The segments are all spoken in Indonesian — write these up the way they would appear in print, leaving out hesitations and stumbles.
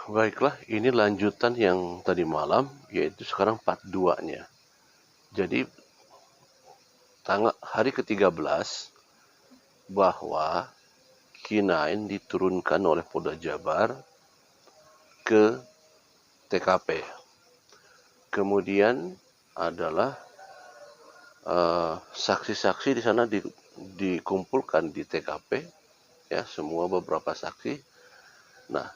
Baiklah, ini lanjutan yang tadi malam, yaitu sekarang part 2-nya. Jadi, hari ke-13 bahwa K9 diturunkan oleh Polda Jabar ke TKP. Kemudian adalah saksi-saksi di sana dikumpulkan di TKP, ya, semua beberapa saksi. Nah,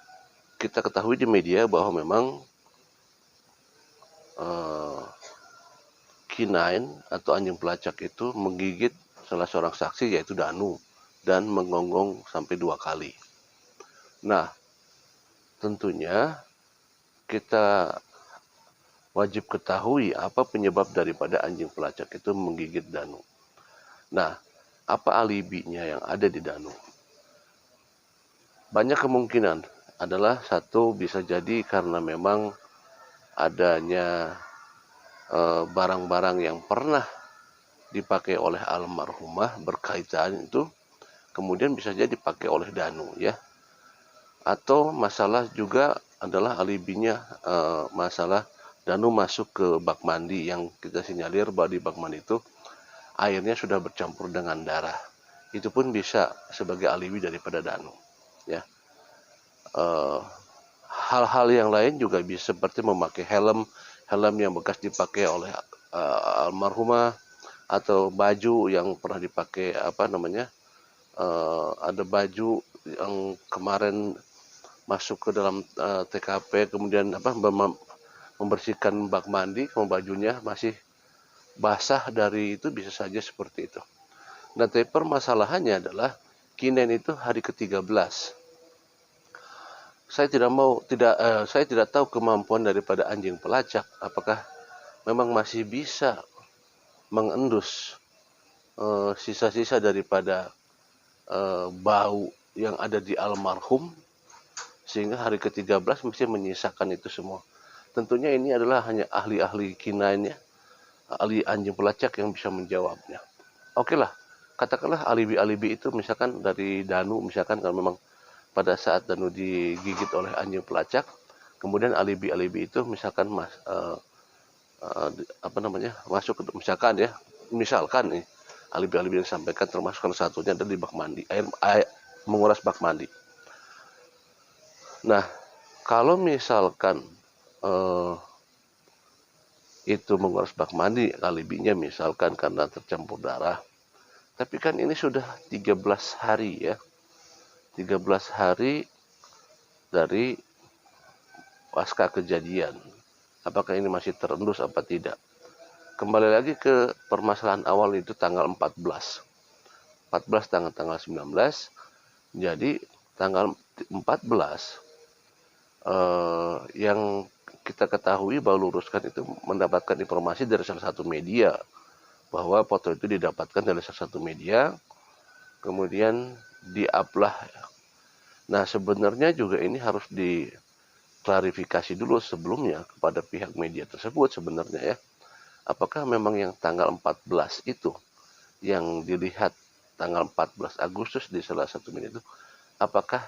kita ketahui di media bahwa memang K9 atau anjing pelacak itu menggigit salah seorang saksi yaitu Danu dan menggonggong sampai 2 kali. Nah, tentunya kita wajib ketahui apa penyebab daripada anjing pelacak itu menggigit Danu. Nah, apa alibinya yang ada di Danu? Banyak kemungkinan adalah satu bisa jadi karena memang adanya barang-barang yang pernah dipakai oleh almarhumah berkaitan itu kemudian bisa jadi dipakai oleh Danu, ya. Atau masalah juga adalah alibinya masalah Danu masuk ke bak mandi yang kita sinyalir bahwa di bak mandi itu airnya sudah bercampur dengan darah. Itu pun bisa sebagai alibi daripada Danu, ya. Hal-hal yang lain juga bisa seperti memakai helm yang bekas dipakai oleh almarhumah, atau baju yang pernah dipakai ada baju yang kemarin masuk ke dalam TKP kemudian membersihkan bak mandi, kemudian bajunya masih basah dari itu, bisa saja seperti itu. Nah, tapi permasalahannya adalah K9 itu hari ke-13. Saya tidak tahu kemampuan daripada anjing pelacak, apakah memang masih bisa mengendus sisa-sisa daripada bau yang ada di almarhum sehingga hari ke-13 mesti menyisakan itu semua. Tentunya ini adalah hanya ahli-ahli K9, ya, ahli anjing pelacak yang bisa menjawabnya. Oke lah, katakanlah alibi-alibi itu misalkan dari Danu, misalkan kalau memang pada saat Danu digigit oleh anjing pelacak, kemudian alibi-alibi itu misalkan masuk ke, misalkan nih alibi-alibi yang disampaikan termasuk salah satunya adalah di bak mandi, air menguras bak mandi. Nah, kalau misalkan itu menguras bak mandi, alibinya misalkan karena tercampur darah, tapi kan ini sudah 13 hari, ya, 13 hari dari pasca kejadian. Apakah ini masih terendus apa tidak? Kembali lagi ke permasalahan awal, itu tanggal 14 tanggal 19. Jadi tanggal 14 yang kita ketahui bahwa luruskan itu mendapatkan informasi dari salah satu media bahwa foto itu didapatkan dari salah satu media, kemudian di-up-lah. Nah, sebenarnya juga ini harus diklarifikasi dulu sebelumnya kepada pihak media tersebut sebenarnya, ya. Apakah memang yang tanggal 14 itu yang dilihat tanggal 14 Agustus di salah satu media itu, apakah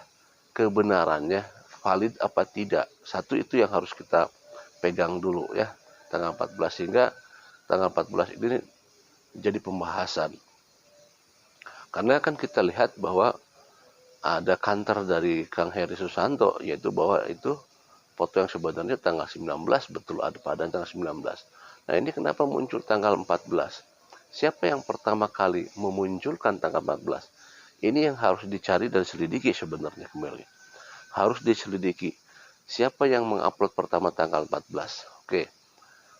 kebenarannya valid apa tidak? Satu itu yang harus kita pegang dulu, ya, tanggal 14, sehingga tanggal 14 ini jadi pembahasan. Karena kan kita lihat bahwa ada kantor dari Kang Heri Susanto, yaitu bahwa itu foto yang sebenarnya tanggal 19, betul ada pada tanggal 19. Nah, ini kenapa muncul tanggal 14? Siapa yang pertama kali memunculkan tanggal 14? Ini yang harus dicari dan selidiki sebenarnya kembali. Harus diselidiki. Siapa yang mengupload pertama tanggal 14? Oke.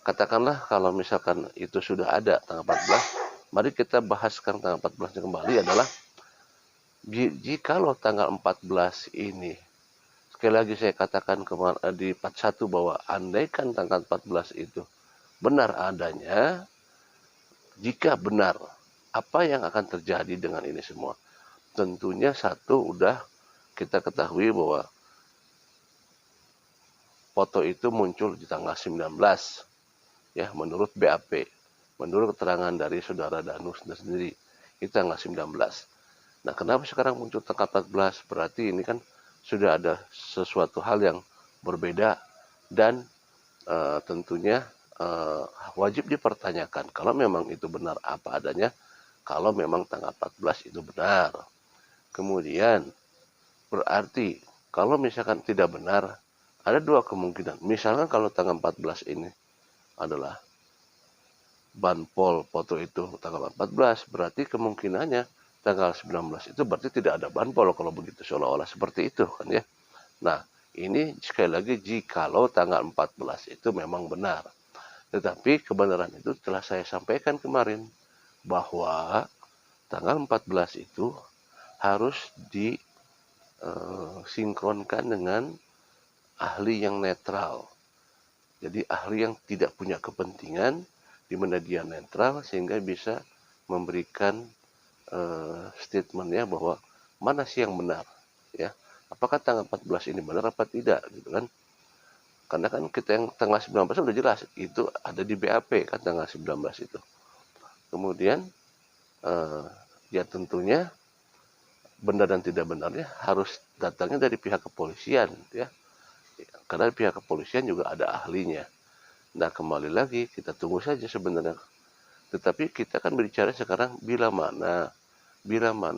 Katakanlah kalau misalkan itu sudah ada tanggal 14, mari kita bahas sekarang tanggal 14-nya kembali adalah jikalau tanggal 14 ini, sekali lagi saya katakan di part 1 bahwa andaikan tanggal 14 itu benar adanya, jika benar, apa yang akan terjadi dengan ini semua? Tentunya satu, udah kita ketahui bahwa foto itu muncul di tanggal 19, ya, menurut BAP, menurut keterangan dari saudara Danus sendiri, itu tanggal 19. Nah, kenapa sekarang muncul tanggal 14? Berarti ini kan sudah ada sesuatu hal yang berbeda dan tentunya wajib dipertanyakan kalau memang itu benar apa adanya, kalau memang tanggal 14 itu benar. Kemudian berarti kalau misalkan tidak benar, ada dua kemungkinan. Misalkan kalau tanggal 14 ini adalah banpol foto itu tanggal 14, berarti kemungkinannya tanggal 19 itu berarti tidak ada banpol kalau begitu, seolah-olah seperti itu kan ya. Nah, ini sekali lagi jikalau tanggal 14 itu memang benar. Tetapi kebenaran itu telah saya sampaikan kemarin bahwa tanggal 14 itu harus disinkronkan dengan ahli yang netral. Jadi ahli yang tidak punya kepentingan, di mana dia netral sehingga bisa memberikan statementnya bahwa mana sih yang benar, ya. Apakah tanggal 14 ini benar apa tidak, gitu kan? Karena kan kita yang tanggal 19 sudah jelas itu ada di BAP kan tanggal 19 itu. Kemudian ya tentunya benar dan tidak benarnya harus datangnya dari pihak kepolisian, ya. Karena pihak kepolisian juga ada ahlinya. Nah, kembali lagi kita tunggu saja sebenarnya. Tetapi kita kan berbicara sekarang bila mana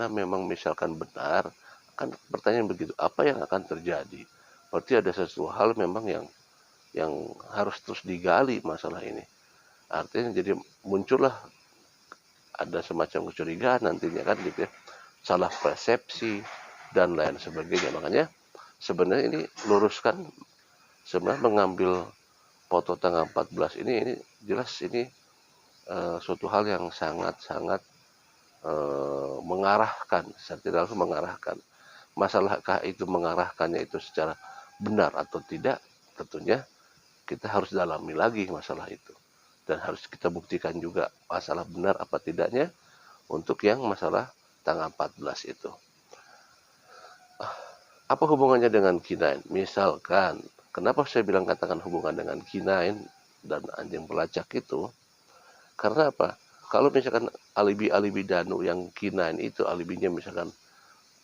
memang misalkan benar, kan pertanyaan begitu, apa yang akan terjadi? Berarti ada sesuatu hal memang yang harus terus digali masalah ini. Artinya jadi muncullah ada semacam kecurigaan nantinya kan gitu ya, salah persepsi dan lain sebagainya. Makanya sebenarnya ini luruskan, sebenarnya mengambil foto tanggal 14 ini jelas ini suatu hal yang sangat-sangat mengarahkan, secara tidak langsung mengarahkan. Masalahkah itu mengarahkannya itu secara benar atau tidak, tentunya kita harus dalami lagi masalah itu. Dan harus kita buktikan juga masalah benar apa tidaknya untuk yang masalah tanggal 14 itu. Apa hubungannya dengan K9? Misalkan, kenapa saya bilang katakan hubungan dengan K9 dan anjing pelacak itu? Karena apa? Kalau misalkan alibi-alibi Danu yang K9 itu alibinya misalkan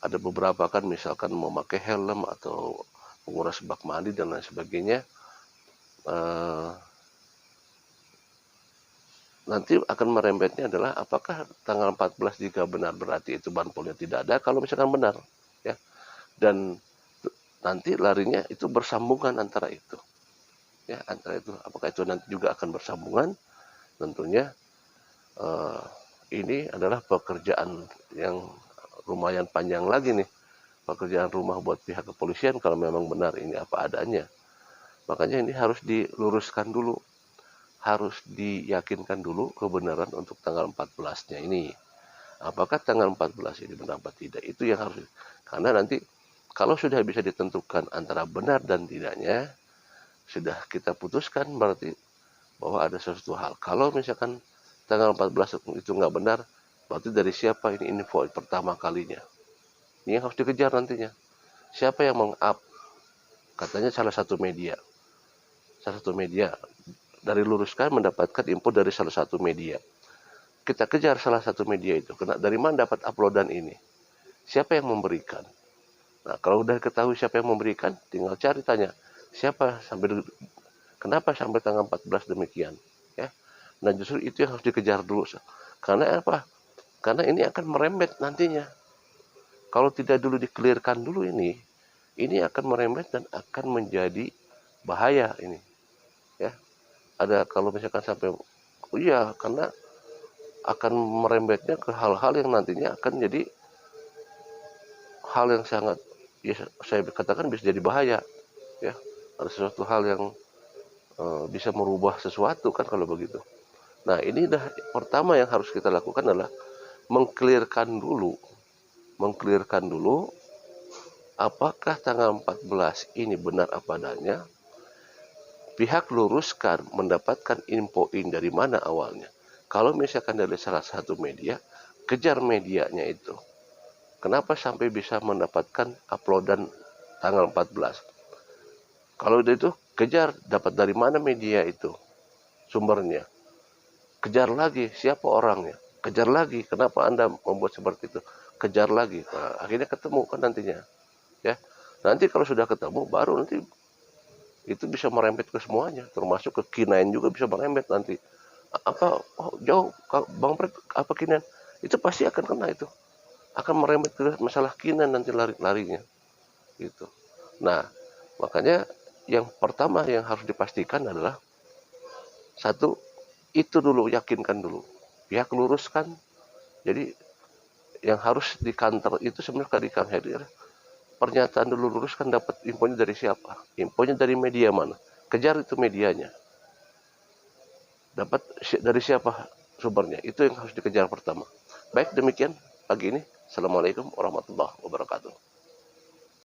ada beberapa kan misalkan memakai helm atau menguras bak mandi dan lain sebagainya, nanti akan merembetnya adalah apakah tanggal 14 jika benar berarti itu banpolnya tidak ada, kalau misalkan benar ya, dan nanti larinya itu bersambungan antara itu ya, antara itu apakah itu nanti juga akan bersambungan, tentunya ini adalah pekerjaan yang lumayan panjang lagi nih, pekerjaan rumah buat pihak kepolisian kalau memang benar ini apa adanya. Makanya ini harus diluruskan dulu, harus diyakinkan dulu kebenaran untuk tanggal 14-nya ini. Apakah tanggal 14 ini benar atau tidak, itu yang harus, karena nanti kalau sudah bisa ditentukan antara benar dan tidaknya, sudah kita putuskan berarti bahwa ada sesuatu hal. Kalau misalkan tanggal 14 itu nggak benar, berarti dari siapa ini info pertama kalinya. Ini yang harus dikejar nantinya. Siapa yang meng-up? Katanya salah satu media. Salah satu media. Dari luruskan mendapatkan info dari salah satu media. Kita kejar salah satu media itu. Dari mana dapat uploadan ini? Siapa yang memberikan? Nah, kalau udah ketahui siapa yang memberikan, tinggal cari tanya. Siapa kenapa sampai tanggal 14 demikian? Ya. Nah, justru itu yang harus dikejar dulu. Karena apa? Karena ini akan merembet nantinya. Kalau tidak dulu dikelirkan dulu ini akan merembet dan akan menjadi bahaya ini. Ya. Ada kalau misalkan sampai iya, karena akan merembetnya ke hal-hal yang nantinya akan jadi hal yang sangat, ya saya katakan bisa jadi bahaya, ya. Ada sesuatu hal yang bisa merubah sesuatu kan kalau begitu. Nah, ini dah pertama yang harus kita lakukan adalah mengklirkan dulu apakah tanggal 14 ini benar apa adanya. Pihak luruskan mendapatkan info ini dari mana awalnya. Kalau misalkan dari salah satu media, kejar medianya itu. Kenapa sampai bisa mendapatkan uploadan tanggal 14? Kalau itu kejar dapat dari mana media itu sumbernya. Kejar lagi siapa orangnya. Kejar lagi kenapa Anda membuat seperti itu. Kejar lagi. Nah, akhirnya ketemu kan nantinya. Ya. Nanti kalau sudah ketemu baru nanti itu bisa merembet ke semuanya, termasuk ke K9 juga bisa merembet nanti. Apa, oh, jauh, Bang Pret, apa K9? Itu pasti akan kena itu. Akan merembet ke masalah K9 nanti lari-larinya. Gitu. Nah, makanya yang pertama yang harus dipastikan adalah satu, itu dulu, yakinkan dulu. Pihak luruskan. Jadi yang harus di kantor itu sebenarnya di Kang Heri, pernyataan dulu luruskan dapat infonya dari siapa. Infonya dari media mana. Kejar itu medianya. Dapat dari siapa sumbernya. Itu yang harus dikejar pertama. Baik, demikian pagi ini. Assalamualaikum warahmatullahi wabarakatuh.